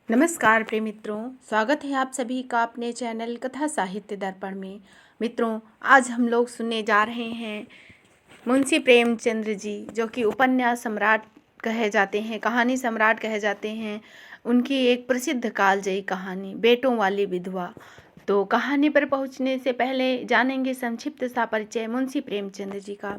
नमस्कार प्रिय मित्रों, स्वागत है आप सभी का अपने चैनल कथा साहित्य दर्पण में। मित्रों, आज हम लोग सुनने जा रहे हैं मुंशी प्रेमचंद्र जी, जो कि उपन्यास सम्राट कहे जाते हैं, कहानी सम्राट कहे जाते हैं। उनकी एक प्रसिद्ध कालजयी कहानी बेटों वाली विधवा। तो कहानी पर पहुंचने से पहले जानेंगे संक्षिप्त सा परिचय मुंशी प्रेमचंद्र जी का।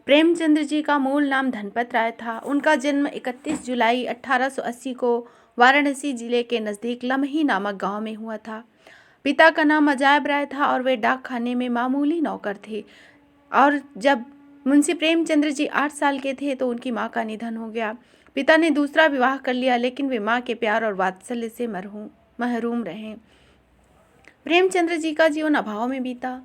प्रेमचंद्र जी का मूल नाम धनपत राय था। उनका जन्म 31 जुलाई 1880 को वाराणसी जिले के नज़दीक लम्ही नामक गांव में हुआ था। पिता का नाम अजायब राय था और वे डाक खाने में मामूली नौकर थे। और जब मुंशी प्रेमचंद्र जी 8 साल के थे तो उनकी मां का निधन हो गया। पिता ने दूसरा विवाह कर लिया, लेकिन वे मां के प्यार और वात्सल्य से महरूम रहे। प्रेमचंद्र जी का जीवन अभाव में बीता।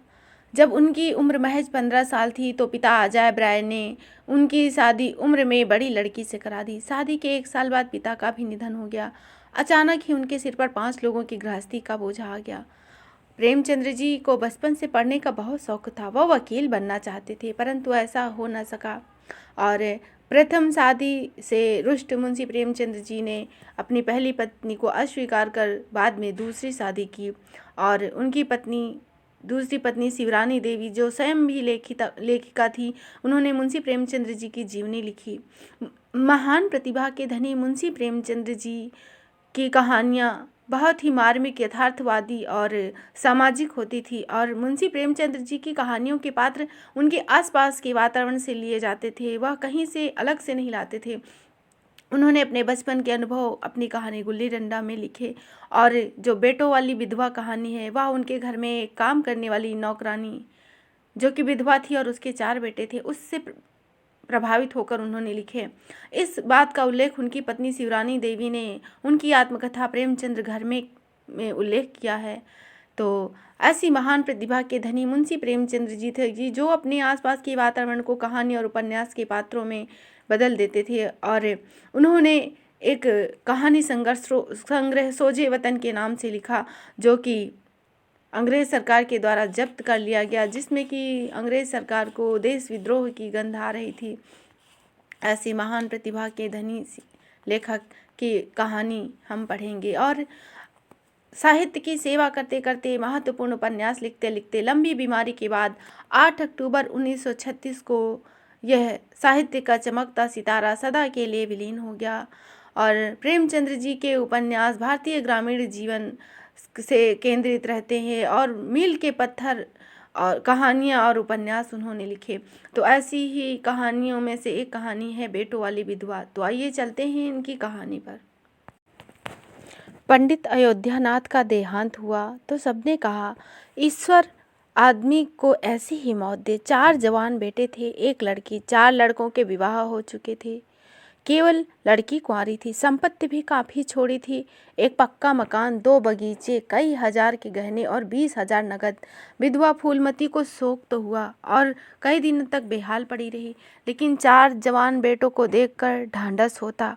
जब उनकी उम्र महज 15 साल थी तो पिता अजायब राय ने उनकी शादी उम्र में बड़ी लड़की से करा दी। शादी के 1 साल बाद पिता का भी निधन हो गया। अचानक ही उनके सिर पर 5 लोगों की गृहस्थी का बोझ आ गया। प्रेमचंद्र जी को बचपन से पढ़ने का बहुत शौक था। वह वकील बनना चाहते थे, परंतु ऐसा हो न सका। और प्रथम शादी से रुष्ट मुंशी प्रेमचंद्र जी ने अपनी पहली पत्नी को अस्वीकार कर बाद में दूसरी शादी की। और उनकी दूसरी पत्नी शिवरानी देवी, जो स्वयं भी लेखिका थी, उन्होंने मुंशी प्रेमचंद्र जी की जीवनी लिखी। महान प्रतिभा के धनी मुंशी प्रेमचंद्र जी की कहानियाँ बहुत ही मार्मिक, यथार्थवादी और सामाजिक होती थी। और मुंशी प्रेमचंद्र जी की कहानियों के पात्र उनके आसपास के वातावरण से लिए जाते थे, वह कहीं से अलग से नहीं लाते थे। उन्होंने अपने बचपन के अनुभव अपनी कहानी गुल्ली डंडा में लिखे। और जो बेटों वाली विधवा कहानी है, वह उनके घर में काम करने वाली नौकरानी, जो कि विधवा थी और उसके 4 बेटे थे, उससे प्रभावित होकर उन्होंने लिखे। इस बात का उल्लेख उनकी पत्नी शिवरानी देवी ने उनकी आत्मकथा प्रेमचंद्र घर में उल्लेख किया है। तो ऐसी महान प्रतिभा के धनी मुंशी प्रेमचंद्र जी थे जी, जो अपने आसपास के वातावरण को कहानी और उपन्यास के पात्रों में बदल देते थे। और उन्होंने एक कहानी संग्रह सोजे वतन के नाम से लिखा, जो कि अंग्रेज़ सरकार के द्वारा जब्त कर लिया गया, जिसमें कि अंग्रेज़ सरकार को देश विद्रोह की गंध आ रही थी। ऐसी महान प्रतिभा के धनी लेखक की कहानी हम पढ़ेंगे। और साहित्य की सेवा करते करते, महत्वपूर्ण उपन्यास लिखते लिखते, लंबी बीमारी के बाद 8 अक्टूबर 1936 को यह साहित्य का चमकता सितारा सदा के लिए विलीन हो गया। और प्रेमचंद्र जी के उपन्यास भारतीय ग्रामीण जीवन से केंद्रित रहते हैं और मील के पत्थर और कहानियाँ और उपन्यास उन्होंने लिखे। तो ऐसी ही कहानियों में से एक कहानी है बेटों वाली विधवा। तो आइए चलते हैं इनकी कहानी पर। पंडित अयोध्यानाथ का देहांत हुआ तो सबने कहा, ईश्वर आदमी को ऐसी ही मौत दे। 4 जवान बेटे थे, 1 लड़की। 4 लड़कों के विवाह हो चुके थे, केवल लड़की कुंवारी थी। संपत्ति भी काफ़ी छोड़ी थी, 1 पक्का मकान, 2 बगीचे, कई हजार के गहने और 20,000 नगद। विधवा फूलमती को शोक तो हुआ और कई दिनों तक बेहाल पड़ी रही, लेकिन 4 जवान बेटों को देखकर ढांढस होता।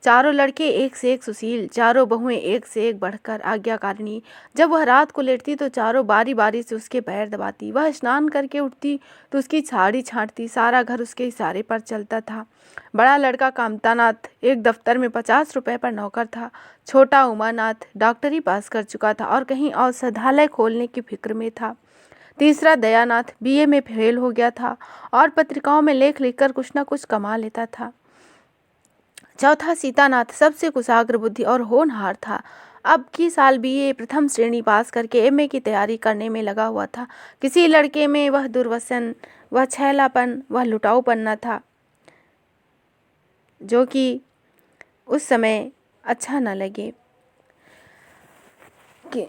चारों लड़के एक से एक सुशील, चारों बहुएं एक से एक बढ़कर आज्ञाकारिणी। जब वह रात को लेटती तो चारों बारी बारी से उसके पैर दबाती। वह स्नान करके उठती तो उसकी साड़ी छांटती। सारा घर उसके इशारे पर चलता था। बड़ा लड़का कामतानाथ एक दफ्तर में 50 रुपए पर नौकर था। छोटा उमानाथ डॉक्टरी पास कर चुका था और कहीं औषधालय खोलने की फिक्र में था। तीसरा दयानाथ बीए में फेल हो गया था और पत्रिकाओं में लेख लिखकर कुछ न कुछ कमा लेता था। चौथा सीतानाथ सबसे कुशाग्र बुद्धि और होनहार था। अब की साल बीए प्रथम श्रेणी पास करके एमए की तैयारी करने में लगा हुआ था। किसी लड़के में वह दुर्व्यसन, वह छैलापन, वह लुटाऊपन न था, जो कि उस समय अच्छा न लगे। कि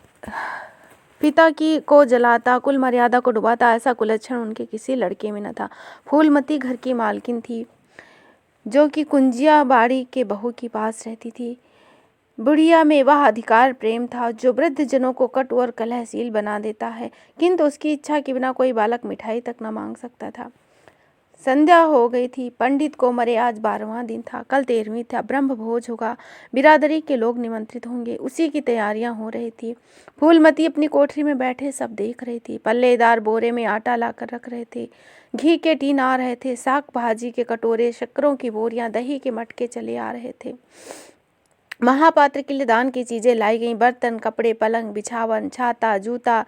पिता की को जलाता, कुल मर्यादा को डुबाता, ऐसा कुलक्षण उनके किसी लड़के में न था। फूलमती घर की मालकिन थी, जो कि कुंजिया बाड़ी के बहू के पास रहती थी। बुढ़िया में वह अधिकार प्रेम था जो वृद्ध जनों को कटु और कलहशील बना देता है, किंतु उसकी इच्छा के बिना कोई बालक मिठाई तक न मांग सकता था। संध्या हो गई थी। पंडित को मरे आज 12वां दिन था, कल 13वीं था। ब्रह्म भोज होगा, बिरादरी के लोग निमंत्रित होंगे, उसी की तैयारियां हो रही थी। फूलमती अपनी कोठरी में बैठे सब देख रही थी। पल्लेदार बोरे में आटा लाकर रख रहे थे, घी के टीन आ रहे थे, साग भाजी के कटोरे, शक्करों की बोरियां, दही के मटके चले आ रहे थे। महापात्र के लिए दान की चीजें लाई गईं, बर्तन, कपड़े, पलंग, बिछावन, छाता, जूता,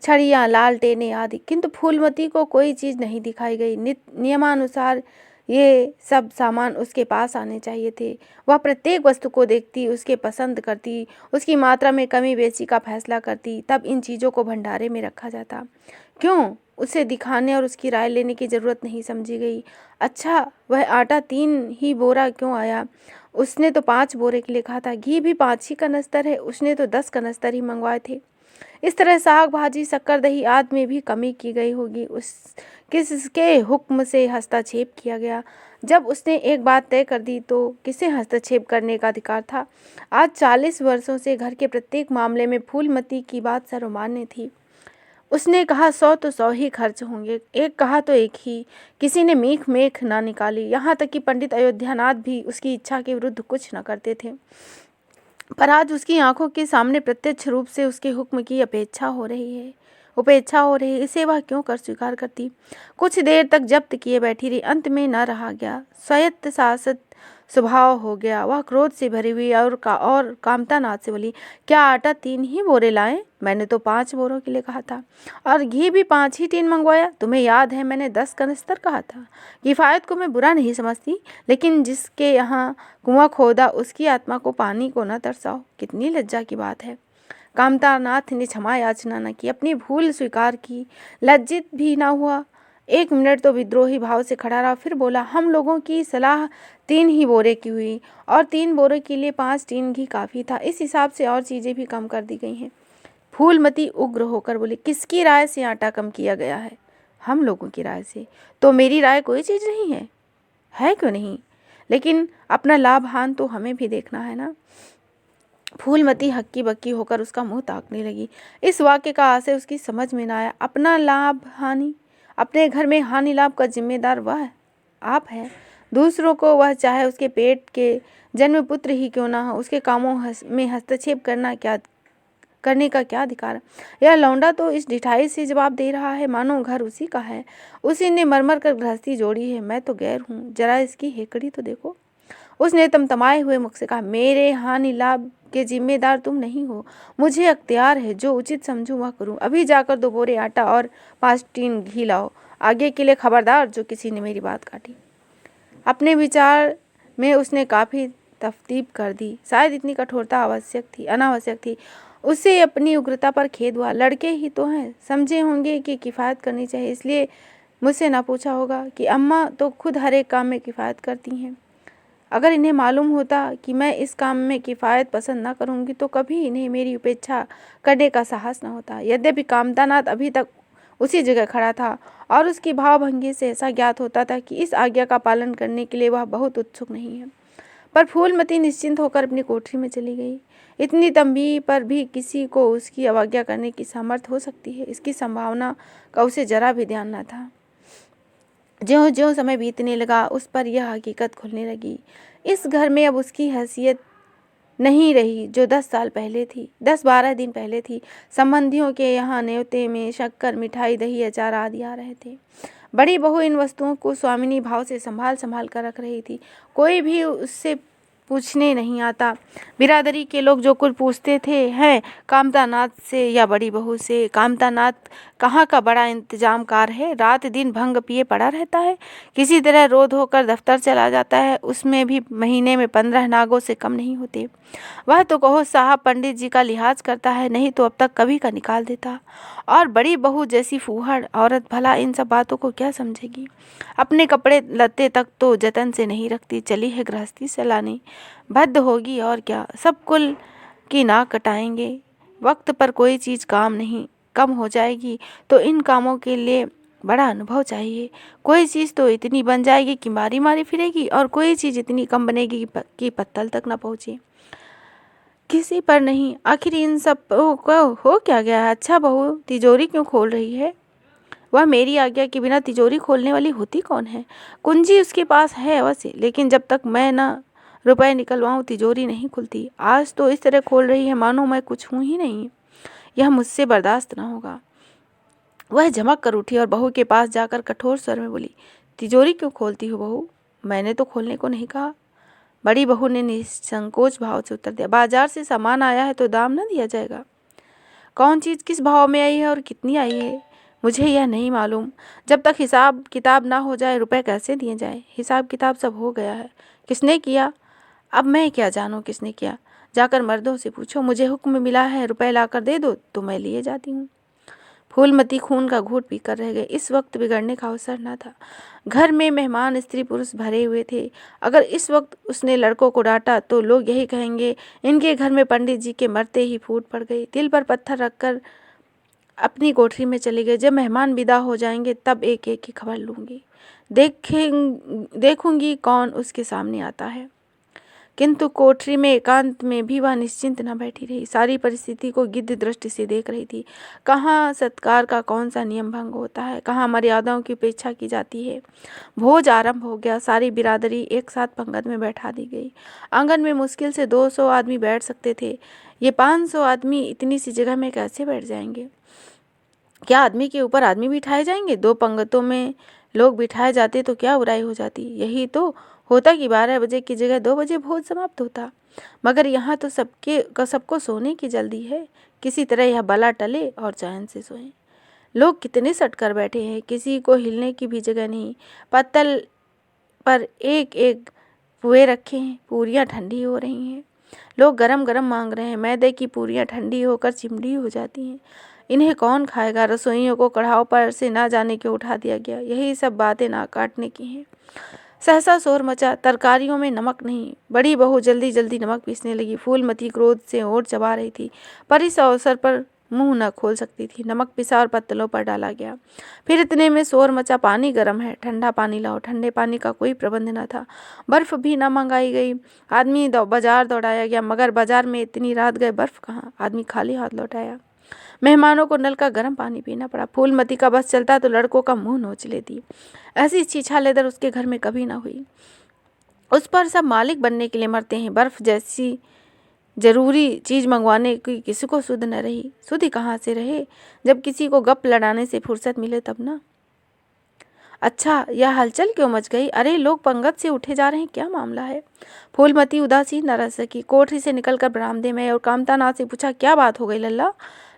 छड़ियाँ, लालटेनें आदि। किंतु फूलमती को कोई चीज नहीं दिखाई गई। नियमानुसार ये सब सामान उसके पास आने चाहिए थे। वह प्रत्येक वस्तु को देखती, उसके पसंद करती, उसकी मात्रा में कमी बेची का फैसला करती, तब इन चीज़ों को भंडारे में रखा जाता। क्यों उसे दिखाने और उसकी राय लेने की जरूरत नहीं समझी गई। अच्छा, वह आटा 3 ही बोरा क्यों आया? उसने तो 5 बोरे के लिए कहा था। घी भी 5 ही कनस्तर है, उसने तो 10 कनस्तर ही मंगवाए थे। इस तरह साग भाजी शक्कर दही आदि में भी कमी की गई होगी। उस किसके हुक्म से हस्तक्षेप किया गया? जब उसने एक बात तय कर दी तो किसे हस्तक्षेप करने का अधिकार था? आज 40 वर्षों से घर के प्रत्येक मामले में फूलमती की बात सर्वमान्य थी। उसने कहा 100 तो 100 ही खर्च होंगे, एक कहा तो एक ही। किसी ने मीख मेख ना निकाली। यहाँ तक कि पंडित अयोध्यानाथ भी उसकी इच्छा के विरुद्ध कुछ न करते थे। पर आज उसकी आंखों के सामने प्रत्यक्ष रूप से उसके हुक्म की उपेक्षा हो रही, इसे वह क्यों कर स्वीकार करती? कुछ देर तक जब्त किए बैठी रही, अंत में न रहा गया। स्वायत्त शासक स्वभाव हो गया। वह क्रोध से भरी हुई और कामतानाथ से बोली, क्या आटा 3 ही बोरे लाए? मैंने तो 5 बोरों के लिए कहा था, और घी भी 5 ही टीन मंगवाया। तुम्हें याद है मैंने 10 कनस्तर कहा था। किफायत को मैं बुरा नहीं समझती, लेकिन जिसके यहाँ कुआं खोदा उसकी आत्मा को पानी को न तरसाओ। कितनी लज्जा की बात है। कामतानाथ ने क्षमा याचना न की, अपनी भूल स्वीकार की, लज्जित भी न हुआ। 1 मिनट तो विद्रोही भाव से खड़ा रहा, फिर बोला, हम लोगों की सलाह 3 ही बोरे की हुई, और 3 बोरे के लिए 5 टीन घी काफ़ी था। इस हिसाब से और चीज़ें भी कम कर दी गई हैं। फूलमती उग्र होकर बोली, किसकी राय से आटा कम किया गया है? हम लोगों की राय से। तो मेरी राय कोई चीज़ नहीं है? है क्यों नहीं? लेकिन अपना लाभ हानि तो हमें भी देखना है ना। फूलमती हक्की बक्की होकर उसका मुंह ताकने लगी। इस वाक्य का आशय उसकी समझ में न आया। अपना लाभ हानि, अपने घर में हानि लाभ का जिम्मेदार वह आप है। दूसरों को वह चाहे उसके पेट के जन्म पुत्र ही क्यों ना हो, उसके कामों में हस्तक्षेप करने का क्या अधिकार? यह लौंडा तो इस ढिठाई से जवाब दे रहा है मानो घर उसी का है, उसी ने मरमर कर गृहस्थी जोड़ी है। मैं तो गैर हूँ, जरा इसकी हेकड़ी तो देखो। उसने तमतमाए हुए मुख से कहा, मेरे हानि लाभ के जिम्मेदार तुम नहीं हो। मुझे अख्तियार है, जो उचित समझूं वह करूं। अभी जाकर 2 बोरे आटा और 5 टीन घी लाओ। आगे के लिए खबरदार जो किसी ने मेरी बात काटी। अपने विचार में उसने काफ़ी तफ्तीब कर दी। शायद इतनी कठोरता अनावश्यक थी। उसे अपनी उग्रता पर खेद हुआ। लड़के ही तो हैं, समझे होंगे कि किफ़ायत करनी चाहिए, इसलिए मुझसे ना पूछा होगा कि अम्मा तो खुद हर एक काम में किफ़ायत करती हैं। अगर इन्हें मालूम होता कि मैं इस काम में किफ़ायत पसंद न करूंगी तो कभी इन्हें मेरी उपेक्षा करने का साहस न होता। यद्यपि कामतानाथ अभी तक उसी जगह खड़ा था और उसकी भावभंगी से ऐसा ज्ञात होता था कि इस आज्ञा का पालन करने के लिए वह बहुत उत्सुक नहीं है। पर फूलमती निश्चिंत होकर अपनी कोठरी में चली गई। इतनी तंबीह पर भी किसी को उसकी अवज्ञा करने की सामर्थ्य हो सकती है, इसकी संभावना का उसे जरा भी ध्यान न था। ज्यों ज्यों समय बीतने लगा उस पर यह हकीकत खुलने लगी। इस घर में अब उसकी हैसियत नहीं रही जो 10 साल पहले थी, 10-12 दिन पहले थी। संबंधियों के यहाँ न्योते में शक्कर, मिठाई, दही, अचार आदि आ रहे थे। बड़ी बहू इन वस्तुओं को स्वामिनी भाव से संभाल कर रख रही थी। कोई भी उससे पूछने नहीं आता। बिरादरी के लोग जो कुछ पूछते थे हैं कामतानाथ से या बड़ी बहू से। कामतानाथ कहाँ का बड़ा इंतजामकार है, रात दिन भंग पिए पड़ा रहता है, किसी तरह रो धो कर दफ्तर चला जाता है, उसमें भी महीने में 15 नागों से कम नहीं होते। वह तो कहो साहब पंडित जी का लिहाज करता है, नहीं तो अब तक कभी का निकाल देता। और बड़ी बहू जैसी फूहड़ औरत भला इन सब बातों को क्या समझेगी? अपने कपड़े लत्ते तक तो जतन से नहीं रखती, चली है गृहस्थी चलाने, भद्द होगी और क्या। सब कुल की नाक कटाएंगे। वक्त पर कोई चीज़ काम नहीं कम हो जाएगी तो इन कामों के लिए बड़ा अनुभव चाहिए। कोई चीज़ तो इतनी बन जाएगी कि मारी मारी फिरेगी, और कोई चीज़ इतनी कम बनेगी कि पत्तल तक न पहुँचे। किसी पर नहीं। आखिर इन सब को हो क्या गया है? अच्छा बहू तिजोरी क्यों खोल रही है? वह मेरी आज्ञा के बिना तिजोरी खोलने वाली होती कौन है? कुंजी उसके पास है अवश्य, लेकिन जब तक मैं न रुपए निकलवाऊं तिजोरी नहीं खुलती। आज तो इस तरह खोल रही है मानो मैं कुछ हूँ ही नहीं। यह मुझसे बर्दाश्त न होगा। वह झमक कर उठी और बहू के पास जाकर कठोर स्वर में बोली, तिजोरी क्यों खोलती हो बहू? मैंने तो खोलने को नहीं कहा। बड़ी बहू ने निसंकोच भाव से उत्तर दिया, बाजार से सामान आया है तो दाम न दिया जाएगा? कौन चीज़ किस भाव में आई है और कितनी आई है मुझे यह नहीं मालूम। जब तक हिसाब किताब ना हो जाए रुपए कैसे दिए जाए? हिसाब किताब सब हो गया है। किसने किया? अब मैं क्या जानूं किसने किया? जाकर मर्दों से पूछो। मुझे हुक्म मिला है रुपए लाकर दे दो तो मैं लिए जाती हूँ। फूलमती खून का घूंट पीकर रह गए। इस वक्त बिगड़ने का अवसर न था। घर में मेहमान स्त्री पुरुष भरे हुए थे। अगर इस वक्त उसने लड़कों को डांटा तो लोग यही कहेंगे, इनके घर में पंडित जी के मरते ही फूट पड़ गई। दिल पर पत्थर रखकर अपनी कोठरी में चले गए। जब मेहमान विदा हो जाएंगे तब एक एक की खबर लूँगी, देखूंगी कौन उसके सामने आता है। किंतु कोठरी में एकांत में भी वह निश्चिंत न बैठी रही। सारी परिस्थिति को गिद्ध दृष्टि से देख रही थी। कहाँ सत्कार का कौन सा नियम भंग होता है, कहाँ मर्यादाओं की उपेक्षा की जाती है। भोज आरंभ हो गया। सारी बिरादरी एक साथ पंगत में बैठा दी गई। आंगन में मुश्किल से 200 आदमी बैठ सकते थे। ये 500 आदमी इतनी सी जगह में कैसे बैठ जाएंगे? क्या आदमी के ऊपर आदमी बिठाए जाएंगे? 2 पंगतों में लोग बिठाए जाते तो क्या बुराई हो जाती? यही तो होता कि 12 बजे की जगह 2 बजे भोज समाप्त होता। मगर यहाँ तो सबको सोने की जल्दी है। किसी तरह यह बला टले और चैन से सोएं। लोग कितने सटकर बैठे हैं, किसी को हिलने की भी जगह नहीं। पत्तल पर एक एक पुए रखे हैं। पूरियाँ ठंडी हो रही हैं। लोग गरम गरम मांग रहे हैं। मैदे की पूरियाँ ठंडी होकर चिमड़ी हो जाती हैं। इन्हें कौन खाएगा? रसोइयों को कढ़ाव पर से ना जाने क्यों उठा दिया गया। यही सब बातें ना काटने की हैं। सहसा शोर मचा। तरकारियों में नमक नहीं। बड़ी बहू जल्दी जल्दी नमक पीसने लगी। फूलमती क्रोध से ओट चबा रही थी, पर इस अवसर पर मुंह न खोल सकती थी। नमक पिसा और पत्तलों पर डाला गया। फिर इतने में शोर मचा, पानी गर्म है, ठंडा पानी लाओ। ठंडे पानी का कोई प्रबंध न था। बर्फ भी न मंगाई गई। आदमी बाजार दौड़ाया गया, मगर बाजार में इतनी रात गए बर्फ कहाँ? आदमी खाली हाथ लौट आया। मेहमानों को नल का गर्म पानी पीना पड़ा। फूलमती का बस चलता तो लड़कों का मुंह नोच लेती। ऐसी छीछालेदर उसके घर में कभी ना हुई। उस पर सब मालिक बनने के लिए मरते हैं। बर्फ जैसी जरूरी चीज मंगवाने की किसी को सुध न रही। सुध ही कहाँ से रहे? जब किसी को गप लड़ाने से फुर्सत मिले तब ना। अच्छा, यह हलचल क्यों मच गई? अरे, लोग पंगत से उठे जा रहे हैं, क्या मामला है? फूलमती उदासीन न रह सकी। कोठरी से निकलकर बरामदे में और कामतानाथ से पूछा, क्या बात हो गई लल्ला?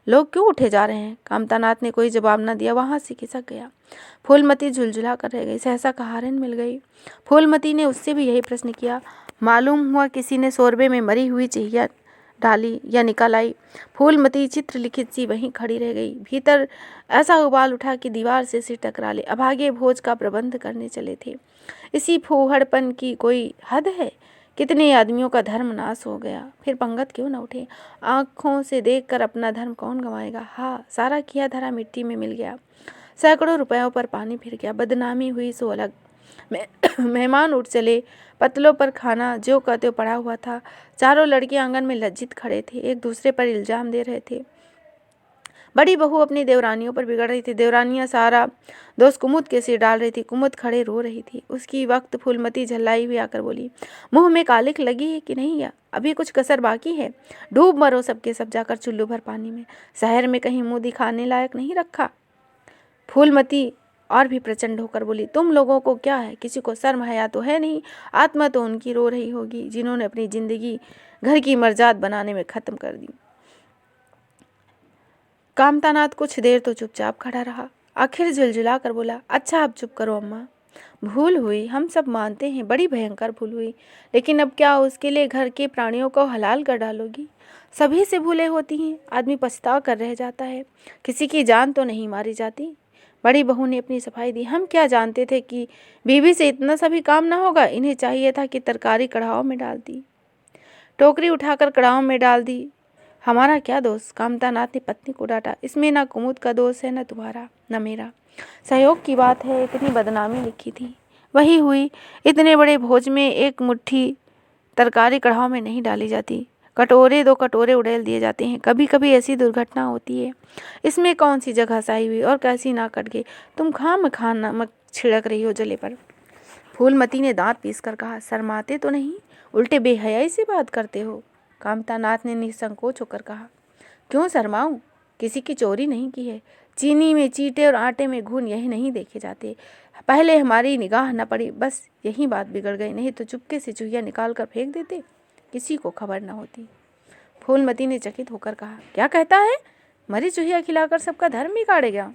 लोग क्यों उठे जा रहे हैं? कामतानाथ ने कोई जवाब न दिया। वहां से खिसक गया। फूलमती झुलझुला कर रह गई। सहसा कहारन मिल गई। फूलमती ने उससे भी यही प्रश्न किया। मालूम हुआ किसी ने शोरबे में मरी हुई चिड़िया डाली या निकल आई। फूलमती चित्रलिखित सी वहीं खड़ी रह गई। भीतर ऐसा उबाल उठा कि दीवार से सिर टकरा ले। अभागे भोज का प्रबंध करने चले थे। इसी फूहड़पन की कोई हद है? कितने आदमियों का धर्म नाश हो गया, फिर पंगत क्यों न उठे? आंखों से देखकर अपना धर्म कौन गंवाएगा? हाँ, सारा किया धरा मिट्टी में मिल गया। सैकड़ों रुपयों पर पानी फिर गया। बदनामी हुई सो अलग। मेहमान उठ चले। पतलों पर खाना जो का त्यों पड़ा हुआ था। चारों लड़के आंगन में लज्जित खड़े थे, एक दूसरे पर इल्जाम दे रहे थे। बड़ी बहू अपनी देवरानियों पर बिगड़ रही थी। देवरानियां सारा दोष कुमुद के सिर डाल रही थी। कुमुद खड़े रो रही थी। उसकी वक्त फूलमती झल्लाई हुई आकर बोली, मुंह में कालिक लगी है कि नहीं? या अभी कुछ कसर बाकी है? डूब मरो सबके सब जाकर चुल्लू भर पानी में। शहर में कहीं मुंह दिखाने लायक नहीं रखा। फूलमती और भी प्रचंड होकर बोली, तुम लोगों को क्या है? किसी को शर्म हया तो है नहीं? आत्मा तो उनकी रो रही होगी जिन्होंने अपनी जिंदगी घर की मर्जाद बनाने में खत्म कर दी। कामतानाथ कुछ देर तो चुपचाप खड़ा रहा। आखिर झुलझुला कर बोला, अच्छा अब चुप करो अम्मा। भूल हुई, हम सब मानते हैं, बड़ी भयंकर भूल हुई। लेकिन अब क्या उसके लिए घर के प्राणियों को हलाल कर डालोगी? सभी से भूलें होती हैं। आदमी पछता कर रह जाता है। किसी की जान तो नहीं मारी जाती। बड़ी बहू ने अपनी सफाई दी। हम क्या जानते थे कि बीवी से इतना सभी काम ना होगा। इन्हें चाहिए था कि तरकारी कढ़ाव में डाल दी, टोकरी उठाकर कढ़ाव में डाल दी। हमारा क्या दोष? कामतानाथ ने पत्नी को डांटा। इसमें ना कुमुद का दोष है, न तुम्हारा न मेरा। सहयोग की बात है। इतनी बदनामी लिखी थी, वही हुई। इतने बड़े भोज में एक मुट्ठी तरकारी कढ़ाव में नहीं डाली जाती। कटोरे 2 कटोरे उड़ेल दिए जाते हैं। कभी कभी ऐसी दुर्घटना होती है। इसमें कौन सी जगह साई हुई और कैसी ना कट गई? तुम खाम नमक छिड़क रही हो जले पर। फूलमती ने दांत पीस कर कहा, शर्माते तो नहीं? उल्टे बेहयाई से बात करते हो। कामतानाथ ने निसंकोच होकर कहा, क्यों शर्माऊं? किसी की चोरी नहीं की है। चीनी में चींटे और आटे में घुन यही नहीं देखे जाते। पहले हमारी निगाह न पड़ी, बस यही बात बिगड़ गई, नहीं तो चुपके से चूहिया निकाल कर फेंक देते, किसी को खबर न होती। फूलमती ने चकित होकर कहा, क्या कहता है? मरी चूहिया खिलाकर सबका धर्म बिगाड़ेगा?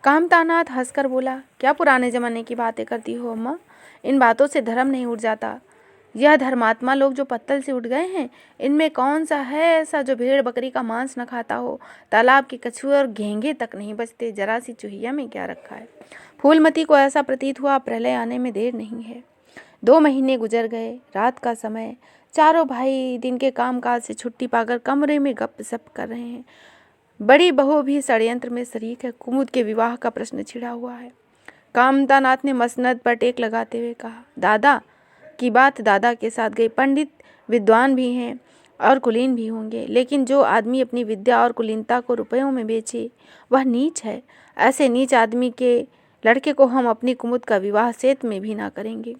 कामतानाथ हंसकर बोला, क्या पुराने जमाने की बातें करती हो अम्मा? इन बातों से धर्म नहीं उठ जाता। यह धर्मात्मा लोग जो पत्तल से उठ गए हैं, इनमें कौन सा है ऐसा जो भेड़ बकरी का मांस न खाता हो? तालाब के कछुए और घेंगे तक नहीं बचते, जरा सी चूहिया में क्या रखा है? फूलमती को ऐसा प्रतीत हुआ प्रलय आने में देर नहीं है। 2 महीने गुजर गए। रात का समय, चारों भाई दिन के कामकाज से छुट्टी पाकर कमरे में गपसप कर रहे हैं। बड़ी बहू भी षड्यंत्र में शरीक है। कुमुद के विवाह का प्रश्न छिड़ा हुआ है। कामतानाथ ने मसनद पर टेक लगाते हुए कहा, दादा की बात दादा के साथ गई। पंडित विद्वान भी हैं और कुलीन भी होंगे, लेकिन जो आदमी अपनी विद्या और कुलीनता को रुपयों में बेचे वह नीच है। ऐसे नीच आदमी के लड़के को हम अपनी कुमुद का विवाह सेत में भी ना करेंगे।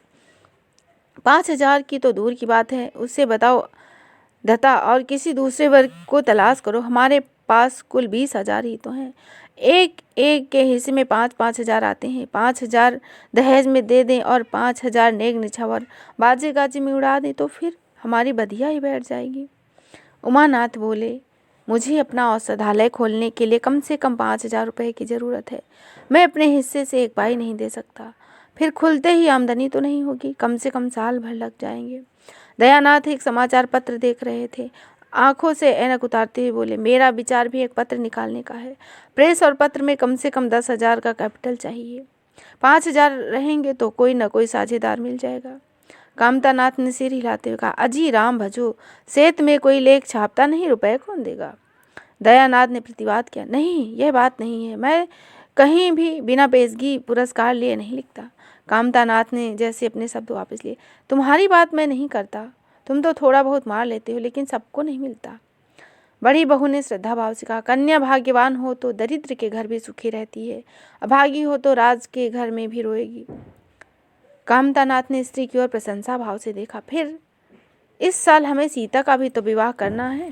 5,000 की तो दूर की बात है, उससे बताओ दत्ता और किसी दूसरे वर्ग को तलाश करो। हमारे पास कुल 20,000 ही तो हैं। एक एक के हिस्से में 5,000 आते हैं। 5,000 दहेज में दे दें और 5,000 नेग निछावर बाजे गाजे में उड़ा दें तो फिर हमारी बधिया ही बैठ जाएगी। उमानाथ बोले, मुझे अपना औषधालय खोलने के लिए कम से कम 5,000 रुपये की ज़रूरत है। मैं अपने हिस्से से एक पाई नहीं दे सकता। फिर खुलते ही आमदनी तो नहीं होगी, कम से कम साल भर लग जाएंगे। दयानाथ एक समाचार पत्र देख रहे थे। आंखों से ऐनक उतारते हुए बोले, मेरा विचार भी एक पत्र निकालने का है। प्रेस और पत्र में कम से कम 10,000 का कैपिटल चाहिए। 5,000 रहेंगे तो कोई न कोई साझेदार मिल जाएगा। कामतानाथ ने सिर हिलाते हुए कहा, अजी राम भजो, सेत में कोई लेख छापता नहीं, रुपए कौन देगा? दयानाथ ने प्रतिवाद किया, नहीं, यह बात नहीं है। मैं कहीं भी बिना पेशगी पुरस्कार लिए नहीं लिखता। कामतानाथ ने जैसे अपने शब्द वापस लिए, तुम्हारी बात मैं नहीं करता। तुम तो थोड़ा बहुत मार लेते हो, लेकिन सबको नहीं मिलता। बड़ी बहू ने श्रद्धा भाव से कहा, कन्या भाग्यवान हो तो दरिद्र के घर भी सुखी रहती है, अभागी हो तो राज के घर में भी रोएगी। कामतानाथ ने स्त्री की ओर प्रशंसा भाव से देखा, फिर इस साल हमें सीता का भी तो विवाह करना है।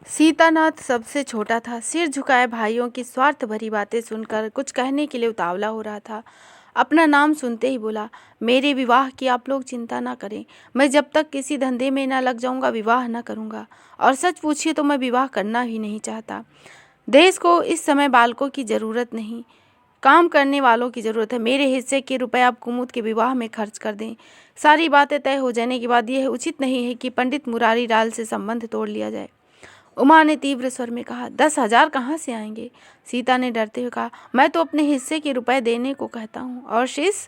सीतानाथ सबसे छोटा था। सिर झुकाए भाइयों की स्वार्थ भरी बातें सुनकर कुछ कहने के लिए उतावला हो रहा था। अपना नाम सुनते ही बोला, मेरे विवाह की आप लोग चिंता ना करें। मैं जब तक किसी धंधे में ना लग जाऊंगा विवाह ना करूंगा। और सच पूछिए तो मैं विवाह करना ही नहीं चाहता। देश को इस समय बालकों की ज़रूरत नहीं, काम करने वालों की ज़रूरत है। मेरे हिस्से के रुपए आप कुमुद के विवाह में खर्च कर दें। सारी बातें तय हो जाने के बाद यह उचित नहीं है कि पंडित मुरारी लाल से संबंध तोड़ लिया जाए। उमा ने तीव्र स्वर में कहा, 10,000 कहाँ से आएंगे? सीता ने डरते हुए कहा, मैं तो अपने हिस्से के रुपए देने को कहता हूँ। और शेष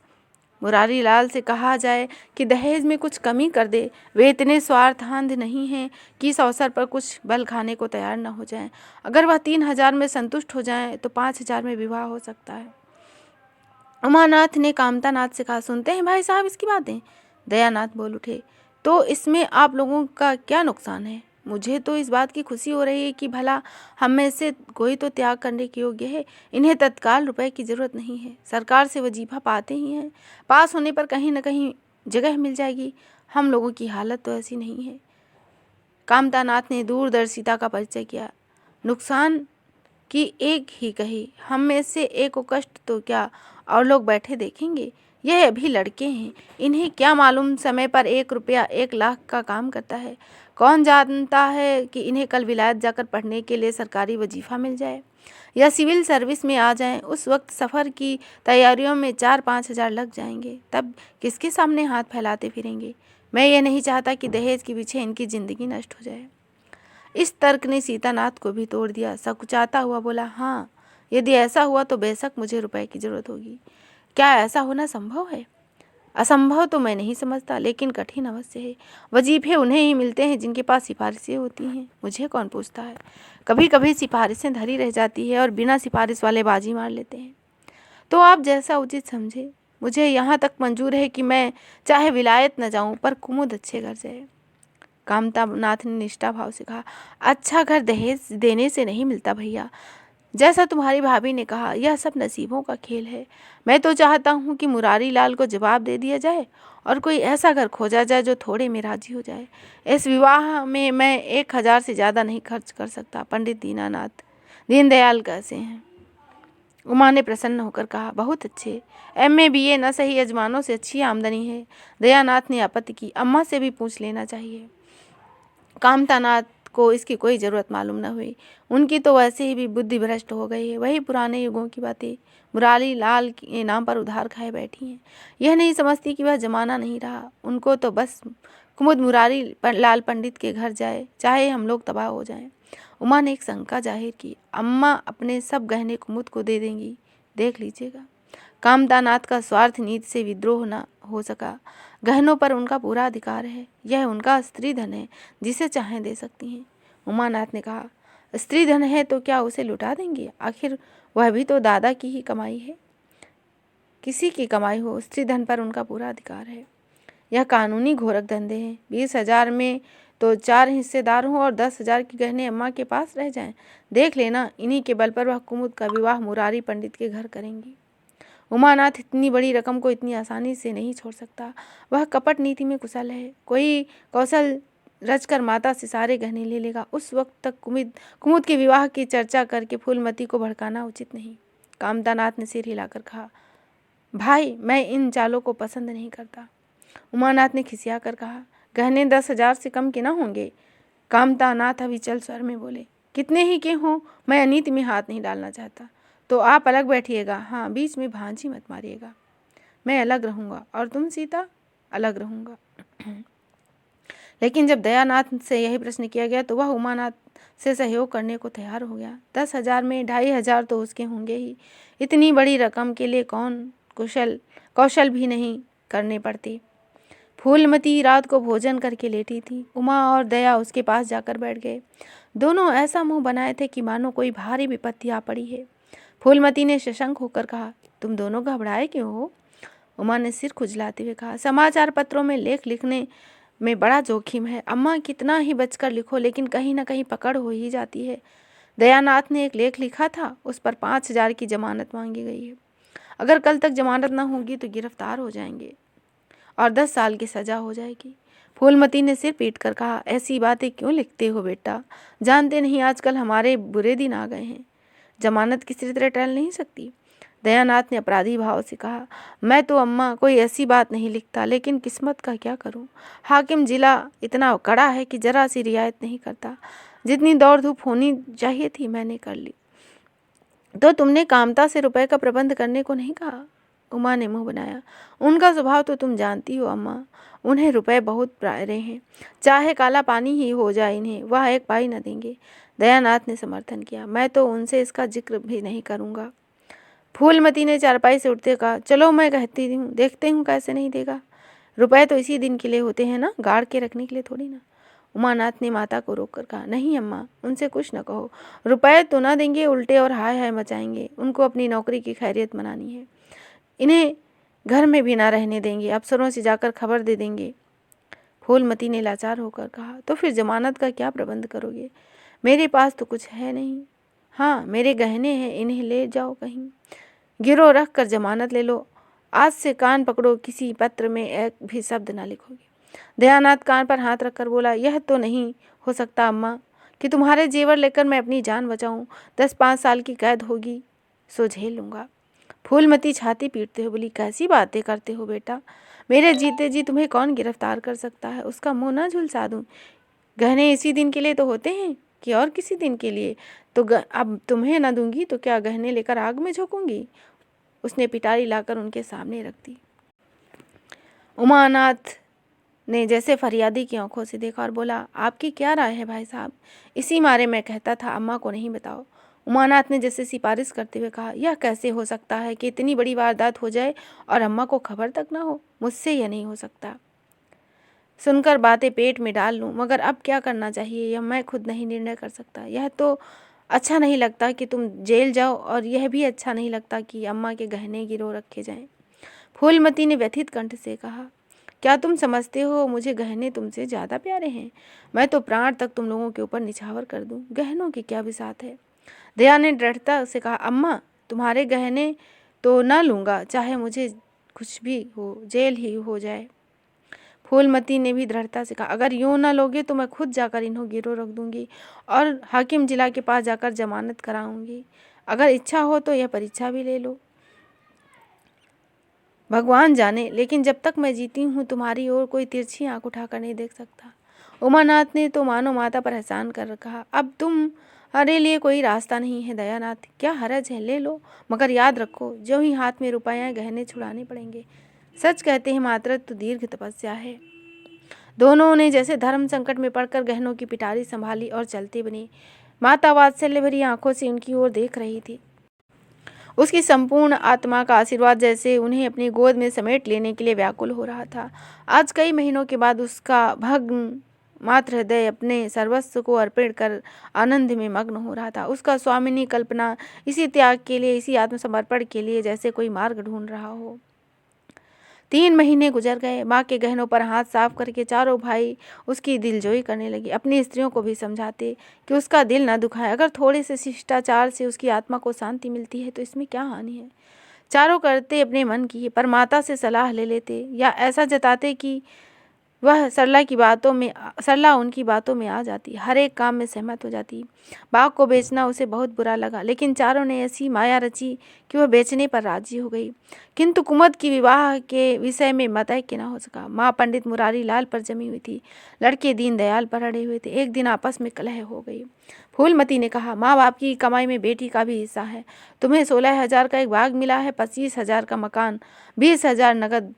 मुरारी लाल से कहा जाए कि दहेज में कुछ कमी कर दे। वे इतने स्वार्थांध नहीं हैं कि इस अवसर पर कुछ बल खाने को तैयार न हो जाएं। अगर वह 3,000 में संतुष्ट हो जाएं तो 5,000 में विवाह हो सकता है। उमानाथ ने कामतानाथ से कहा, सुनते हैं भाई साहब इसकी बातें? दयानाथ बोल उठे, तो इसमें आप लोगों का क्या नुकसान है? मुझे तो इस बात की खुशी हो रही है कि भला हम में से कोई तो त्याग करने के योग्य है। इन्हें तत्काल रुपए की ज़रूरत नहीं है, सरकार से वजीफा पाते ही हैं। पास होने पर कहीं न कहीं जगह मिल जाएगी। हम लोगों की हालत तो ऐसी नहीं है। कामतानाथ ने दूरदर्शिता का परिचय किया। नुकसान की एक ही कही, हम में से एक को कष्ट तो क्या और लोग बैठे देखेंगे? यह अभी लड़के हैं, इन्हें क्या मालूम समय पर 1 रुपया 1 लाख का काम करता है। कौन जानता है कि इन्हें कल विलायत जाकर पढ़ने के लिए सरकारी वजीफा मिल जाए या सिविल सर्विस में आ जाएं। उस वक्त सफ़र की तैयारियों में 4-5 हज़ार लग जाएंगे। तब किसके सामने हाथ फैलाते फिरेंगे? मैं ये नहीं चाहता कि दहेज के पीछे इनकी ज़िंदगी नष्ट हो जाए। इस तर्क ने सीतानाथ को भी तोड़ दिया। सकुचाता हुआ बोला, हाँ, यदि ऐसा हुआ तो बेशक मुझे रुपए की ज़रूरत होगी। क्या ऐसा होना संभव है? असंभव तो मैं नहीं समझता, लेकिन कठिन अवश्य है। वजीफे उन्हें ही मिलते हैं जिनके पास सिफारिशें होती हैं। मुझे कौन पूछता है? कभी कभी सिफारिशें धरी रह जाती है और बिना सिफारिश वाले बाजी मार लेते हैं। तो आप जैसा उचित समझे। मुझे यहाँ तक मंजूर है कि मैं चाहे विलायत न जाऊँ, पर कुमुद अच्छे घर जाए। कामतानाथ ने निष्ठा भाव से कहा, अच्छा घर दहेज देने से नहीं मिलता भैया। जैसा तुम्हारी भाभी ने कहा, यह सब नसीबों का खेल है। मैं तो चाहता हूँ कि मुरारी लाल को जवाब दे दिया जाए और कोई ऐसा घर खोजा जाए जो थोड़े में राजी हो जाए। इस विवाह में मैं 1,000 से ज़्यादा नहीं खर्च कर सकता। पंडित दीनानाथ दीनदयाल कैसे हैं? उमा ने प्रसन्न होकर कहा, बहुत अच्छे। MA BA न सही यजमानों से अच्छी आमदनी है। दयानाथ ने आपत्ति की, अम्मा से भी पूछ लेना चाहिए। कामतानाथ को इसकी कोई ज़रूरत मालूम न हुई। उनकी तो वैसे ही भी बुद्धि भ्रष्ट हो गई है। वही पुराने युगों की बातें मुरारी लाल के नाम पर उधार खाए बैठी हैं। यह नहीं समझती कि वह जमाना नहीं रहा। उनको तो बस कुमुद मुरारी लाल पंडित के घर जाए, चाहे हम लोग तबाह हो जाएं। उमा ने एक शंका जाहिर की, अम्मा अपने सब गहने कुमुद को दे देंगी, देख लीजिएगा। कामतानाथ का स्वार्थ नीति से विद्रोह न हो सका। गहनों पर उनका पूरा अधिकार है। यह उनका स्त्री धन है, जिसे चाहें दे सकती हैं। उमानाथ ने कहा, स्त्री धन है तो क्या उसे लुटा देंगे? आखिर वह भी तो दादा की ही कमाई है। किसी की कमाई हो, स्त्री धन पर उनका पूरा अधिकार है। यह कानूनी घोरक धंधे हैं। 20,000 में तो 4 हिस्सेदार हों और 10,000 के गहने अम्मा के पास रह जाएं। देख लेना, इन्हीं के बल पर वह कुमुद का विवाह मुरारी पंडित के घर करेंगी। उमानाथ इतनी बड़ी रकम को इतनी आसानी से नहीं छोड़ सकता। वह कपट नीति में कुशल है। कोई कौशल रचकर माता से सारे गहने ले लेगा। उस वक्त तक कुमुद के विवाह की चर्चा करके फूलमती को भड़काना उचित नहीं। कामतानाथ ने सिर हिलाकर कहा, भाई मैं इन चालों को पसंद नहीं करता। उमानाथ ने खिसिया कर कहा, गहने 10,000 से कम के न होंगे। कामतानाथ अविचल स्वर में बोले, कितने ही के हों, मैं अनीति में हाथ नहीं डालना चाहता। तो आप अलग बैठिएगा। हाँ, बीच में भांजी मत मारिएगा। मैं अलग रहूँगा और तुम सीता? अलग रहूँगा। लेकिन जब दयानाथ से यही प्रश्न किया गया तो वह उमानाथ से सहयोग करने को तैयार हो गया। 10,000 में 2,500 तो उसके होंगे ही। इतनी बड़ी रकम के लिए कौन कौशल भी नहीं करने पड़ते। फूलमती रात को भोजन करके लेटी थी। उमा और दया उसके पास जाकर बैठ गए। दोनों ऐसा मुंह बनाए थे कि मानो कोई भारी विपत्ति आ पड़ी है। फूलमती ने सशंक होकर कहा, तुम दोनों घबराए क्यों हो? उमा ने सिर खुजलाते हुए कहा, समाचार पत्रों में लेख लिखने में बड़ा जोखिम है। अम्मा कितना ही बचकर लिखो, लेकिन कहीं ना कहीं पकड़ हो ही जाती है। दयानाथ ने एक लेख लिखा था, उस पर 5,000 की जमानत मांगी गई है। अगर कल तक जमानत न होगी तो गिरफ्तार हो जाएंगे और 10 साल की सजा हो जाएगी। फूलमती ने सिर पीट कर कहा, ऐसी बातें क्यों लिखते हो बेटा? जानते नहीं आजकल हमारे बुरे दिन आ गए हैं। जमानत किसी तरह टल नहीं सकती। दयानाथ ने अपराधी भाव से कहा, मैं तो अम्मा कोई ऐसी बात नहीं लिखता, लेकिन किस्मत का क्या करूं? हाकिम जिला इतना कड़ा है कि जरा सी रियायत नहीं करता। जितनी दौड़ धूप होनी चाहिए थी मैंने कर ली। तो तुमने कामता से रुपए का प्रबंध करने को नहीं कहा? उमा ने मुंह बनाया। उनका स्वभाव तो तुम जानती हो अम्मा, उन्हें रुपए बहुत प्यारे हैं। चाहे काला पानी ही हो जाए इन्हें, वह एक पाई न देंगे। दयानाथ ने समर्थन किया, मैं तो उनसे इसका जिक्र भी नहीं करूँगा। फूलमती ने चारपाई से उठते कहा, चलो मैं कहती हूँ, देखते हूँ कैसे नहीं देगा। रुपए तो इसी दिन के लिए होते हैं ना, गाड़ के रखने के लिए थोड़ी ना। उमानाथ ने माता को रोक कर कहा, नहीं अम्मा, उनसे कुछ न कहो। रुपए तो ना देंगे, उल्टे और हाय हाय मचाएंगे। उनको अपनी नौकरी की खैरियत मनानी है। इन्हें घर में भी ना रहने देंगे, अफसरों से जाकर खबर दे देंगे। फूलमती ने लाचार होकर कहा, तो फिर जमानत का क्या प्रबंध करोगे? मेरे पास तो कुछ है नहीं। हाँ, मेरे गहने हैं, इन्हें ले जाओ कहीं, गिरो रख कर जमानत ले लो। आज से कान पकड़ो, किसी पत्र में एक भी शब्द ना लिखोगे। दयानाथ कान पर हाथ रखकर बोला, यह तो नहीं हो सकता अम्मा कि तुम्हारे जेवर लेकर मैं अपनी जान बचाऊं। 10-5 साल की कैद होगी सो झेल लूँगा। फूलमती छाती पीटते हुए बोली, कैसी बातें करते हो बेटा? मेरे जीते जी तुम्हें कौन गिरफ्तार कर सकता है? उसका मुँह ना झुलसा दूँ? गहने इसी दिन के लिए तो होते हैं कि और किसी दिन के लिए? तो अब तुम्हें ना दूंगी तो क्या गहने लेकर आग में झोंकूंगी? उसने पिटारी लाकर उनके सामने रख दी। उमानाथ ने जैसे फरियादी की आंखों से देखा और बोला, आपकी क्या राय है भाई साहब? इसी मारे मैं कहता था अम्मा को नहीं बताओ। उमानाथ ने जैसे सिफारिश करते हुए कहा, यह कैसे हो सकता है कि इतनी बड़ी वारदात हो जाए और अम्मा को खबर तक ना हो? मुझसे यह नहीं हो सकता। सुनकर बातें पेट में डाल लूँ, मगर अब क्या करना चाहिए यह मैं खुद नहीं निर्णय कर सकता। यह तो अच्छा नहीं लगता कि तुम जेल जाओ, और यह भी अच्छा नहीं लगता कि अम्मा के गहने गिरो रखे जाएं। फूलमती ने व्यथित कंठ से कहा, क्या तुम समझते हो मुझे गहने तुमसे ज़्यादा प्यारे हैं? मैं तो प्राण तक तुम लोगों के ऊपर निछावर कर दूं। गहनों की क्या बिसात है? दया ने दृढ़ता से कहा, अम्मा तुम्हारे गहने तो ना लूँगा, चाहे मुझे कुछ भी हो, जेल ही हो जाए। फूलमती ने भी दृढ़ता से कहा, अगर यूँ न लोगे तो मैं खुद जाकर इन्हें गिरोह रख दूंगी और हाकिम जिला के पास जाकर जमानत कराऊंगी। अगर इच्छा हो तो यह परीक्षा भी ले लो, भगवान जाने, लेकिन जब तक मैं जीती हूँ तुम्हारी ओर कोई तिरछी आंख उठाकर नहीं देख सकता। उमानाथ ने तो मानो माता पर एहसान कर कहा, अब तुम्हारे लिए कोई रास्ता नहीं है दयानाथ, क्या हरज है, ले लो, मगर याद रखो जो ही हाथ में रुपया गहने छुड़ाने पड़ेंगे। सच कहते हैं मातृत्व दीर्घ तपस्या है। दोनों ने जैसे धर्म संकट में पड़कर गहनों की पिटारी संभाली और चलते बने। माता वात्सल्य भरी आंखों से उनकी ओर देख रही थी। उसकी संपूर्ण आत्मा का आशीर्वाद जैसे उन्हें अपनी गोद में समेट लेने के लिए व्याकुल हो रहा था। आज कई महीनों के बाद उसका भग्न मात्र हृदय अपने सर्वस्व को अर्पण कर आनंद में मग्न हो रहा था। उसका स्वामिनी कल्पना इसी त्याग के लिए, इसी आत्मसमर्पण के लिए जैसे कोई मार्ग ढूंढ रहा हो। 3 महीने गुजर गए। माँ के गहनों पर हाथ साफ करके चारों भाई उसकी दिलजोई करने लगे। अपनी स्त्रियों को भी समझाते कि उसका दिल न दुखाए। अगर थोड़े से शिष्टाचार से उसकी आत्मा को शांति मिलती है तो इसमें क्या हानि है। चारों करते अपने मन की, पर माता से सलाह ले लेते या ऐसा जताते कि वह सरला उनकी बातों में आ जाती, हर एक काम में सहमत हो जाती। बाग को बेचना उसे बहुत बुरा लगा, लेकिन चारों ने ऐसी माया रची कि वह बेचने पर राजी हो गई। किंतु कुमुद की विवाह के विषय में मत ऐक्य न हो सका। माँ पंडित मुरारी लाल पर जमी हुई थी, लड़के दीनदयाल पर अड़े हुए थे। एक दिन आपस में कलह हो गई। फूलमती ने कहा, माँ बाप की कमाई में बेटी का भी हिस्सा है। तुम्हें 16,000 का एक बाग मिला है, 25,000 का मकान, 20,000 नगद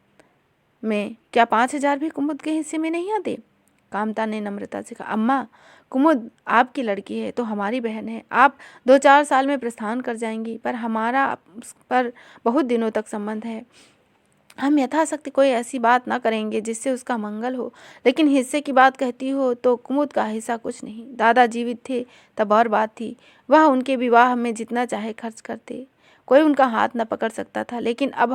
में, क्या 5,000 भी कुमुद के हिस्से में नहीं आते। कामता ने नम्रता से कहा, अम्मा, कुमुद आपकी लड़की है तो हमारी बहन है। आप 2-4 साल में प्रस्थान कर जाएंगी, पर हमारा उस पर बहुत दिनों तक संबंध है। हम यथाशक्ति कोई ऐसी बात ना करेंगे जिससे उसका मंगल हो, लेकिन हिस्से की बात कहती हो तो कुमुद का हिस्सा कुछ नहीं। दादा जीवित थे तब और बात थी, वह उनके विवाह में जितना चाहे खर्च करते, कोई उनका हाथ न पकड़ सकता था। लेकिन अब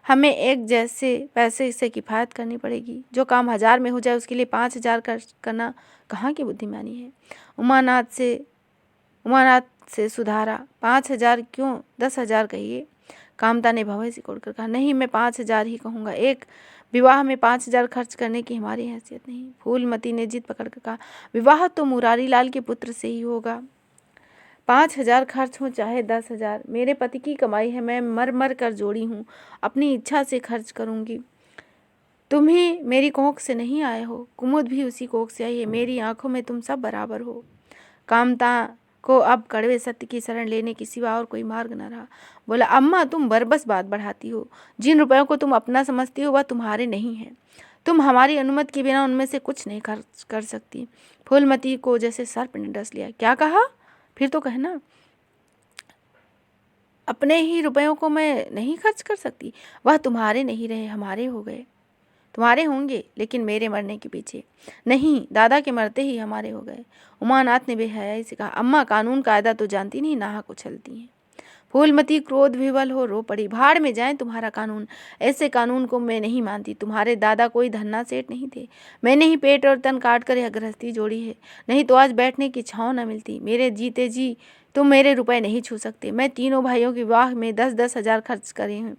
हमें एक जैसे पैसे से किफ़ायत करनी पड़ेगी। जो काम 1000 में हो जाए उसके लिए 5,000 खर्च करना कहाँ की बुद्धिमानी है। उमानाथ से सुधारा, 5,000 क्यों, 10,000 कहिए। कामता ने भवें सिकोड़कर कहा, नहीं, मैं 5,000 ही कहूँगा। एक विवाह में 5,000 खर्च करने की हमारी हैसियत नहीं। फूलमती ने जिद पकड़कर कहा, विवाह तो मुरारी लाल के पुत्र से ही होगा। 5,000 खर्च हो चाहे 10,000, मेरे पति की कमाई है, मैं मर मर कर जोड़ी हूँ, अपनी इच्छा से खर्च करूँगी। तुम ही मेरी कोख से नहीं आए हो, कुमुद भी उसी कोख से आई है। मेरी आंखों में तुम सब बराबर हो। कामता को अब कड़वे सत्य की शरण लेने के सिवा और कोई मार्ग न रहा। बोला, अम्मा, तुम बरबस बात बढ़ाती हो। जिन रुपयों को तुम अपना समझती हो वह तुम्हारे नहीं है। तुम हमारी अनुमति के बिना उनमें से कुछ नहीं खर्च कर सकती। फूलमती को जैसे सर्प ने डस लिया। क्या कहा, फिर तो कहना। अपने ही रुपयों को मैं नहीं खर्च कर सकती। वह तुम्हारे नहीं रहे, हमारे हो गए। तुम्हारे होंगे, लेकिन मेरे मरने के पीछे नहीं, दादा के मरते ही हमारे हो गए। उमानाथ ने बेहयाई से कहा, अम्मा, कानून कायदा तो जानती नहीं, नाहक उछलती हैं। फूलमती क्रोध विवल हो रो पड़ी। भाड़ में जाए तुम्हारा कानून, ऐसे कानून को मैं नहीं मानती। तुम्हारे दादा कोई धन्ना सेठ नहीं थे। मैंने ही पेट और तन काट कर यह गृहस्थी जोड़ी है, नहीं तो आज बैठने की छाँव न मिलती। मेरे जीते जी तुम मेरे रुपए नहीं छू सकते। मैं तीनों भाइयों के विवाह में 10-10 हजार खर्च करे हैं,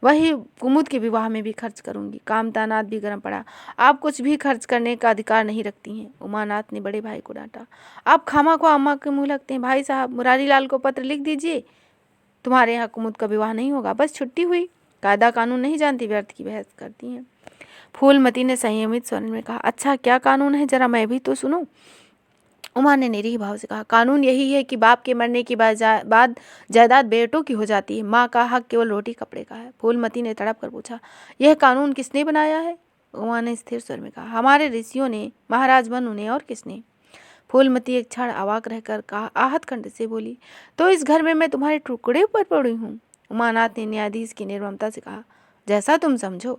वही कुमुद के विवाह में भी खर्च करूंगी। कामतानाथ भी गर्म पड़ा। आप कुछ भी खर्च करने का अधिकार नहीं रखती हैं। उमानाथ ने बड़े भाई को डांटा। आप खामाखा अम्मा के मुँह लगते हैं। भाई साहब, मुरारी लाल को पत्र लिख दीजिए, तुम्हारे यहाँ कुमुद का विवाह नहीं होगा, बस छुट्टी हुई। कायदा कानून नहीं जानती, व्यर्थ की बहस करती हैं। फूलमती ने संयमित स्वर में कहा, अच्छा, क्या कानून है, जरा मैं भी तो सुनूं। उमा ने निरीह भाव से कहा, कानून यही है कि बाप के मरने के बाद जायदाद बेटों की हो जाती है। माँ का हक केवल रोटी कपड़े का है। फूलमती ने तड़प कर पूछा, यह कानून किसने बनाया है। उमा ने स्थिर स्वर में कहा, हमारे ऋषियों ने, महाराज मनु ने, और किसने। फूलमती एक क्षण अवाक रहकर कहा, आहत कंठ से बोली, तो इस घर में मैं तुम्हारे टुकड़े पर पड़ी हूँ। उमानाथ ने न्यायाधीश की निर्ममता से कहा, जैसा तुम समझो।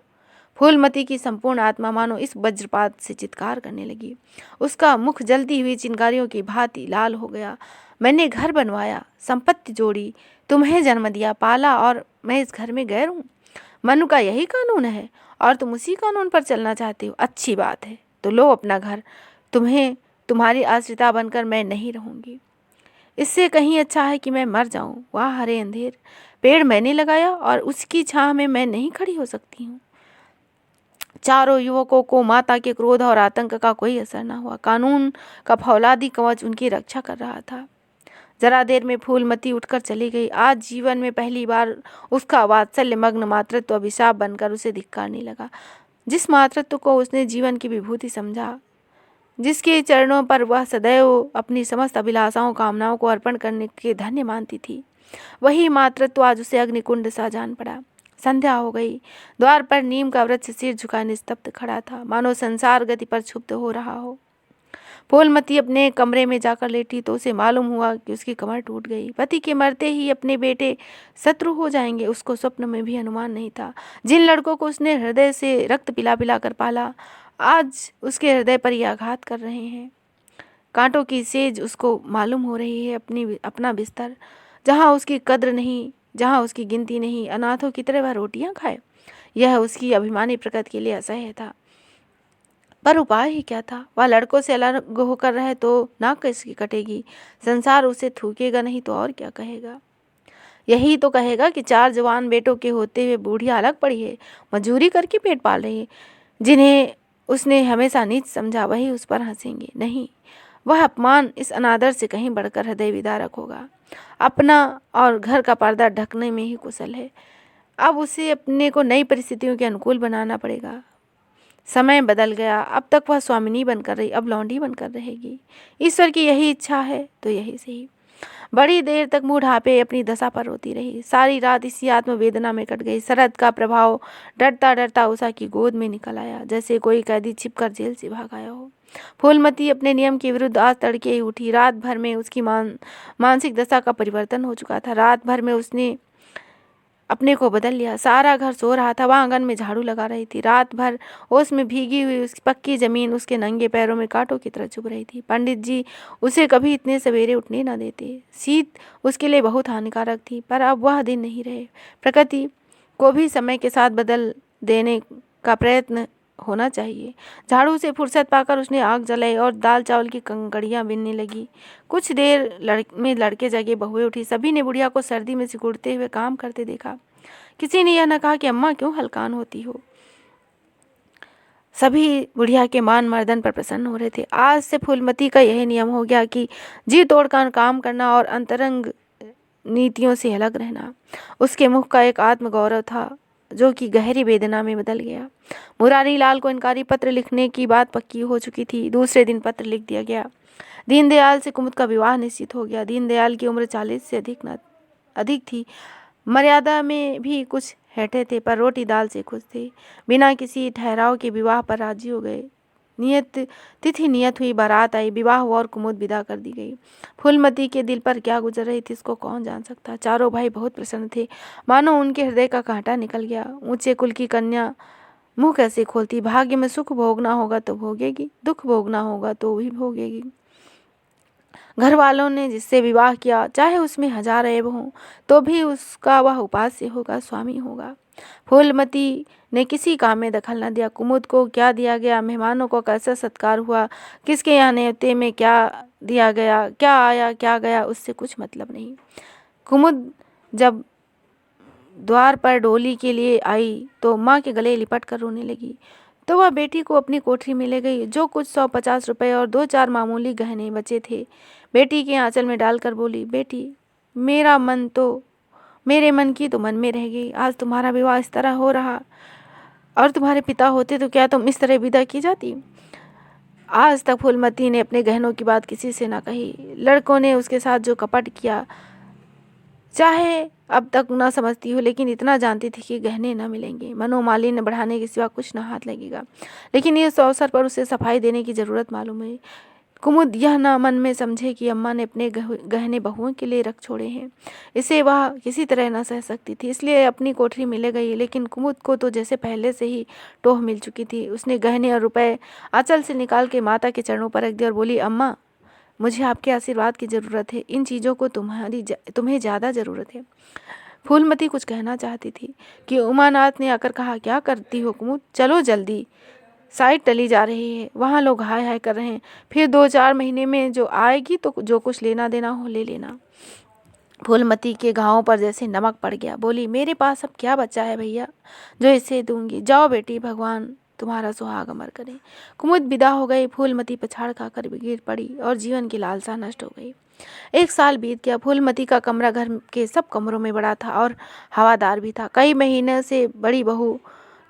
फूलमती की संपूर्ण आत्मा मानो इस वज्रपात से चित्कार करने लगी। उसका मुख जलती हुई चिंगारियों की भांति लाल हो गया। मैंने घर बनवाया, संपत्ति जोड़ी, तुम्हें जन्म दिया, पाला, और मैं इस घर में गैर हूँ। मनु का यही कानून है और तुम उसी कानून पर चलना चाहते हो। अच्छी बात है, तो लो अपना घर। तुम्हारी आश्रिता बनकर मैं नहीं रहूंगी। इससे कहीं अच्छा है कि मैं मर जाऊं। वहाँ हरे अंधेर, पेड़ मैंने लगाया और उसकी छाह में मैं नहीं खड़ी हो सकती हूँ। चारों युवकों को माता के क्रोध और आतंक का कोई असर न हुआ। कानून का फौलादी कवच उनकी रक्षा कर रहा था। जरा देर में फूलमती उठकर चली गई। आज जीवन में पहली बार उसका वात्सल्य मग्न मातृत्व अभिशाप बनकर उसे धिक्कारने लगा। जिस मातृत्व को उसने जीवन की विभूति समझा, जिसके चरणों पर वह सदैव अपनी समस्त अभिलाषाओं कामनाओं को अर्पण करने के धन्य मानती थी, वही मातृत्व आज उसे अग्निकुंड सा जान पड़ा। संध्या हो गई। द्वार पर नीम का वृक्ष सिर झुकाए निस्तब्ध खड़ा था, मानो संसार गति पर क्षुब्ध हो रहा हो। फूलमती अपने कमरे में जाकर लेटी तो उसे मालूम हुआ कि उसकी कमर टूट गई। पति के मरते ही अपने बेटे शत्रु हो जाएंगे, उसको स्वप्न में भी अनुमान नहीं था। जिन लड़कों को उसने हृदय से रक्त पिला पिला कर पाला, आज उसके हृदय पर ये आघात कर रहे हैं। कांटों की सेज उसको मालूम हो रही है, अपना बिस्तर जहाँ उसकी कद्र नहीं, जहाँ उसकी गिनती नहीं, अनाथों की तरह वह रोटियां खाए। यह उसकी अभिमानी प्रकृति के लिए असह्य था। पर उपाय ही क्या था? वह लड़कों से अलग होकर रहे तो नाक कैसी कटेगी। संसार उसे थूकेगा नहीं तो और क्या कहेगा? यही तो कहेगा कि 4 जवान बेटों के होते हुए बूढ़िया अलग पड़ी है, मजूरी करके पेट पाल रही है। जिन्हें उसने हमेशा नीच समझा वही उस पर हंसेंगे। नहीं, वह अपमान इस अनादर से कहीं बढ़कर हृदय विदारक होगा। अपना और घर का पर्दा ढकने में ही कुशल है। अब उसे अपने को नई परिस्थितियों के अनुकूल बनाना पड़ेगा। समय बदल गया। अब तक वह स्वामिनी बनकर रही, अब लौंडी बनकर रहेगी। ईश्वर की यही इच्छा है तो यही सही। बड़ी देर तक मुँह ढांपे अपनी दशा पर रोती रही। सारी रात इसी आत्मवेदना में कट गई। शरद का प्रभाव डरता डरता उषा की गोद में निकल आया, जैसे कोई कैदी छिपकर जेल से भाग आया हो। फूलमती अपने नियम के विरुद्ध आज तड़के ही उठी। रात भर में उसकी मानसिक दशा का परिवर्तन हो चुका था। रात भर में उसने अपने को बदल लिया। सारा घर सो रहा था, वह आंगन में झाड़ू लगा रही थी। रात भर ओस में भीगी हुई उसकी पक्की जमीन उसके नंगे पैरों में कांटों की तरह चुभ रही थी। पंडित जी उसे कभी इतने सवेरे उठने न देते। शीत उसके लिए बहुत हानिकारक थी, पर अब वह दिन नहीं रहे। प्रकृति को भी समय के साथ बदल देने का प्रयत्न होना चाहिए। झाड़ू से फुर्सत पाकर उसने आग जलाई और दाल चावल की कंकड़ियाँ बीनने लगी। कुछ देर में लड़के जगे, बहुएं उठी। सभी ने बुढ़िया को सर्दी में सिकुड़ते हुए काम करते देखा। किसी ने यह न कहा कि अम्मा क्यों हलकान होती हो। सभी बुढ़िया के मान मर्दन पर प्रसन्न हो रहे थे। आज से फूलमती का यही नियम हो गया कि जी तोड़कर काम करना और अंतरंग नीतियों से अलग रहना। उसके मुख का एक आत्मगौरव था जो कि गहरी वेदना में बदल गया। मुरारी लाल को इनकारी पत्र लिखने की बात पक्की हो चुकी थी। दूसरे दिन पत्र लिख दिया गया। दीनदयाल से कुमुद का विवाह निश्चित हो गया। दीनदयाल की उम्र 40 से अधिक थी। मर्यादा में भी कुछ हेठे थे, पर रोटी दाल से खुश थे। बिना किसी ठहराव के विवाह पर राजी हो गए। तिथि नियत हुई, बारात आई, विवाह हुआ और कुमुद विदा कर दी गई। फूलमती के दिल पर क्या गुजर रही थी इसको कौन जान सकता। चारों भाई बहुत प्रसन्न थे, मानो उनके हृदय का कांटा निकल गया। ऊंचे कुल की कन्या मुंह कैसे खोलती। भाग्य में सुख भोगना होगा तो भोगेगी, दुख भोगना होगा तो भी भोगेगी। घर वालों ने जिससे विवाह किया, चाहे उसमें 1000 ऐब हों, तो भी उसका वह उपास्य होगा, स्वामी होगा। फूलमती ने किसी काम में दखल न दिया। कुमुद को क्या दिया गया, मेहमानों को कैसा सत्कार हुआ, किसके यहाँ न्योते में क्या दिया गया, क्या आया क्या गया, उससे कुछ मतलब नहीं। कुमुद जब द्वार पर डोली के लिए आई तो माँ के गले लिपट कर रोने लगी। तो वह बेटी को अपनी कोठरी में ले गई। जो कुछ 150 रुपये और 2-4 मामूली गहने बचे थे बेटी के आंचल में डालकर बोली, बेटी मेरे मन की तो मन में रह गई। आज तुम्हारा विवाह इस तरह हो रहा, और तुम्हारे पिता होते तो क्या तुम इस तरह विदा की जाती। आज तक फूलमती ने अपने गहनों की बात किसी से ना कही। लड़कों ने उसके साथ जो कपट किया, चाहे अब तक ना समझती हो, लेकिन इतना जानती थी कि गहने न मिलेंगे। मनोमालिन्य बढ़ाने के सिवा कुछ न हाथ लगेगा। लेकिन इस अवसर पर उसे सफाई देने की जरूरत मालूम है। कुमुद यह न मन में समझे कि अम्मा ने अपने गहने बहुओं के लिए रख छोड़े हैं। इसे वह किसी तरह न सह सकती थी, इसलिए अपनी कोठरी में ले गई। लेकिन कुमुद को तो जैसे पहले से ही टोह मिल चुकी थी। उसने गहने और रुपए आंचल से निकाल के माता के चरणों पर रख दिया और बोली, अम्मा मुझे आपके आशीर्वाद की ज़रूरत है। इन चीज़ों को तुम्हें ज़्यादा ज़रूरत है। फूलमती कुछ कहना चाहती थी कि उमानाथ ने आकर कहा, क्या करती हो कुमुद, चलो जल्दी, साइड टली जा रही है, वहाँ लोग हाय हाय कर रहे हैं। फिर 2-4 महीने में जो आएगी तो जो कुछ लेना देना हो ले लेना। फूलमती के घावों पर जैसे नमक पड़ गया। बोली, मेरे पास अब क्या बचा है भैया जो इसे दूंगी। जाओ बेटी, भगवान तुम्हारा सुहाग अमर करे। कुमुद विदा हो गई, फूलमती पछाड़ खाकर गिर पड़ी और जीवन की लालसा नष्ट हो गई। 1 साल बीत गया। फूलमती का कमरा घर के सब कमरों में बड़ा था और हवादार भी था। कई महीने से बड़ी बहू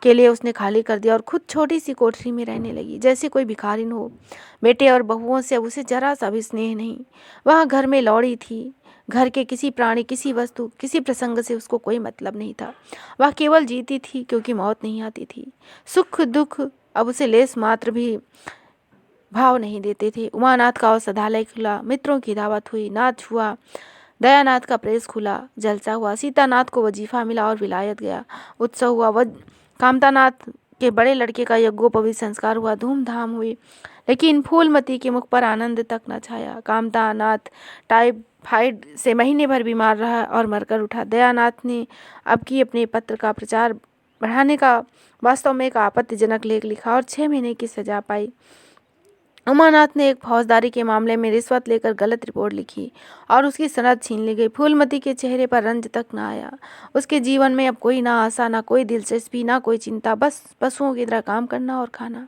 के लिए उसने खाली कर दिया और खुद छोटी सी कोठरी में रहने लगी, जैसे कोई भिखारिन हो। बेटे और बहुओं से अब उसे जरा सा भी स्नेह नहीं। वह घर में लौड़ी थी। घर के किसी प्राणी, किसी वस्तु, किसी प्रसंग से उसको कोई मतलब नहीं था। वह केवल जीती थी क्योंकि मौत नहीं आती थी। सुख दुख अब उसे लेस मात्र भी भाव नहीं देते थे। उमानाथ का औषधालय खुला, मित्रों की दावत हुई, नाच हुआ, दयानाथ का प्रेस खुला, जलसा हुआ, सीतानाथ को वजीफा मिला और विलायत गया, उत्सव हुआ, कामतानाथ के बड़े लड़के का यज्ञोपवीत संस्कार हुआ, धूमधाम हुई। लेकिन फूलमती के मुख पर आनंद तक न छाया। कामतानाथ टाइफाइड से महीने भर बीमार रहा और मरकर उठा। दयानाथ ने अब की अपने पत्र का प्रचार बढ़ाने का वास्तव में एक आपत्तिजनक लेख लिखा और 6 महीने की सजा पाई। उमानाथ ने एक फौजदारी के मामले में रिश्वत लेकर गलत रिपोर्ट लिखी और उसकी सनद छीन ली गई। फूलमती के चेहरे पर रंज तक न आया। उसके जीवन में अब कोई ना आशा, ना कोई दिलचस्पी, ना कोई चिंता, बस पशुओं की तरह काम करना और खाना।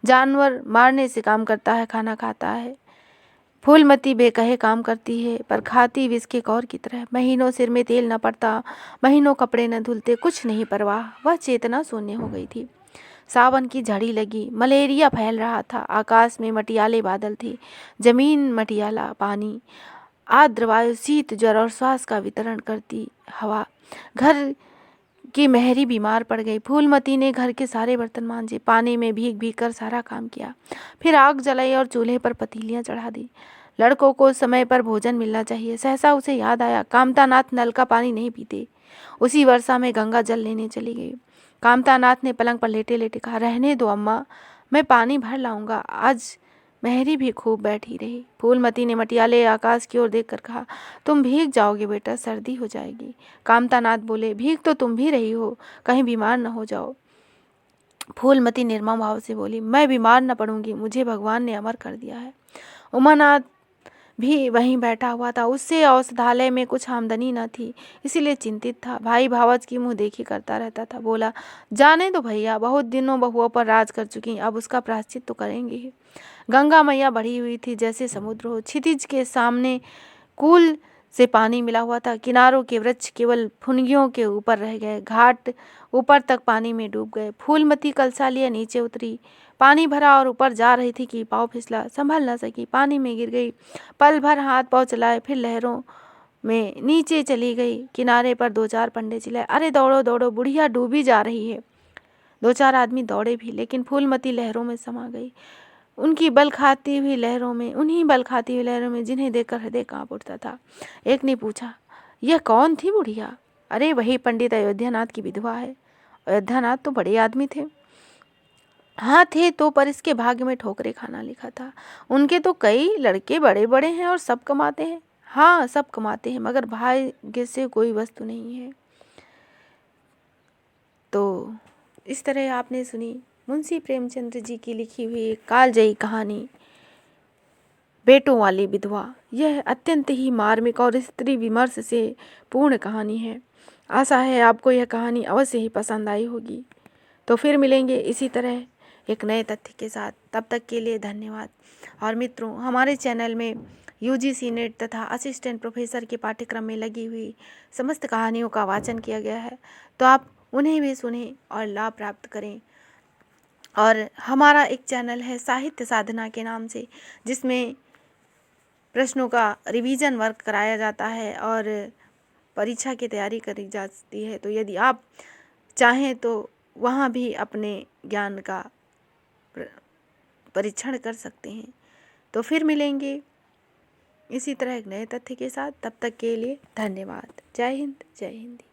जानवर मारने से काम करता है, खाना खाता है। फूलमती बेकहे काम करती है पर खाती विष के कौर की तरह। महीनों सिर में तेल न पड़ता, महीनों कपड़े न धुलते, कुछ नहीं परवाह। वह चेतना शून्य हो गई थी। सावन की झड़ी लगी, मलेरिया फैल रहा था। आकाश में मटियाले बादल थे, जमीन मटियाला पानी, आर्द्र वायु, शीत ज्वर और श्वास का वितरण करती हवा। घर की मेहरी बीमार पड़ गई। फूलमती ने घर के सारे बर्तन मांजे, पानी में भीग भीग कर सारा काम किया, फिर आग जलाई और चूल्हे पर पतीलियां चढ़ा दी। लड़कों को समय पर भोजन मिलना चाहिए। सहसा उसे याद आया, कामतानाथ नल का पानी नहीं पीते। उसी वर्षा में गंगा जल लेने चली गई। कामतानाथ ने पलंग पर लेटे लेटे कहा, रहने दो अम्मा, मैं पानी भर लाऊंगा। आज मेहरी भी खूब बैठी रही। फूलमती ने मटियाले आकाश की ओर देखकर कहा, तुम भीग जाओगे बेटा, सर्दी हो जाएगी। कामतानाथ बोले, भीग तो तुम भी रही हो, कहीं बीमार न हो जाओ। फूलमती निर्मम भाव से बोली, मैं बीमार न पड़ूंगी, मुझे भगवान ने अमर कर दिया है। उमानाथ भी वहीं बैठा हुआ था। उससे औषधालय में कुछ आमदनी न थी, इसीलिए चिंतित था। भाई भावच की मुंह देखी करता रहता था। बोला, जाने दो भैया, बहुत दिनों बहुओं पर राज कर चुकी, अब उसका प्रायश्चित तो करेंगे ही। गंगा मैया बढ़ी हुई थी जैसे समुद्र हो। क्षितिज के सामने कूल से पानी मिला हुआ था। किनारों के वृक्ष केवल फुनगियों के ऊपर रह गए। घाट ऊपर तक पानी में डूब गए। फूलमती कलसा लिए नीचे उतरी। पानी भरा और ऊपर जा रही थी कि पाँव फिसला, संभल न सकी, पानी में गिर गई। पल भर हाथ पाँव चलाए, फिर लहरों में नीचे चली गई। किनारे पर 2-4 पंडे चिल्लाए, अरे दौड़ो दौड़ो, बुढ़िया डूबी जा रही है। 2-4 आदमी दौड़े भी, लेकिन फूलमती लहरों में समा गई। उन्हीं बल खाती हुई लहरों में जिन्हें देखकर हृदय कांप उठता था। एक ने पूछा, यह कौन थी बुढ़िया? अरे वही पंडित अयोध्यानाथ की विधवा है। अयोध्यानाथ तो बड़े आदमी थे। हाँ थे तो, पर इसके भाग्य में ठोकरे खाना लिखा था। उनके तो कई लड़के बड़े बड़े हैं और सब कमाते हैं। हाँ, सब कमाते हैं, मगर भाग्य से कोई वस्तु नहीं है। तो इस तरह आपने सुनी मुंशी प्रेमचंद्र जी की लिखी हुई एक कालजयी कहानी, बेटों वाली विधवा। यह अत्यंत ही मार्मिक और स्त्री विमर्श से पूर्ण कहानी है। आशा है आपको यह कहानी अवश्य ही पसंद आई होगी। तो फिर मिलेंगे इसी तरह एक नए तथ्य के साथ। तब तक के लिए धन्यवाद। और मित्रों, हमारे चैनल में UGC नेट तथा असिस्टेंट प्रोफेसर के पाठ्यक्रम में लगी हुई समस्त कहानियों का वाचन किया गया है, तो आप उन्हें भी सुनें और लाभ प्राप्त करें। और हमारा एक चैनल है साहित्य साधना के नाम से, जिसमें प्रश्नों का रिवीजन वर्क कराया जाता है और परीक्षा की तैयारी करी जाती है। तो यदि आप चाहें तो वहाँ भी अपने ज्ञान का परीक्षण कर सकते हैं। तो फिर मिलेंगे इसी तरह एक नए तथ्य के साथ। तब तक के लिए धन्यवाद। जय हिंद, जय हिंदी।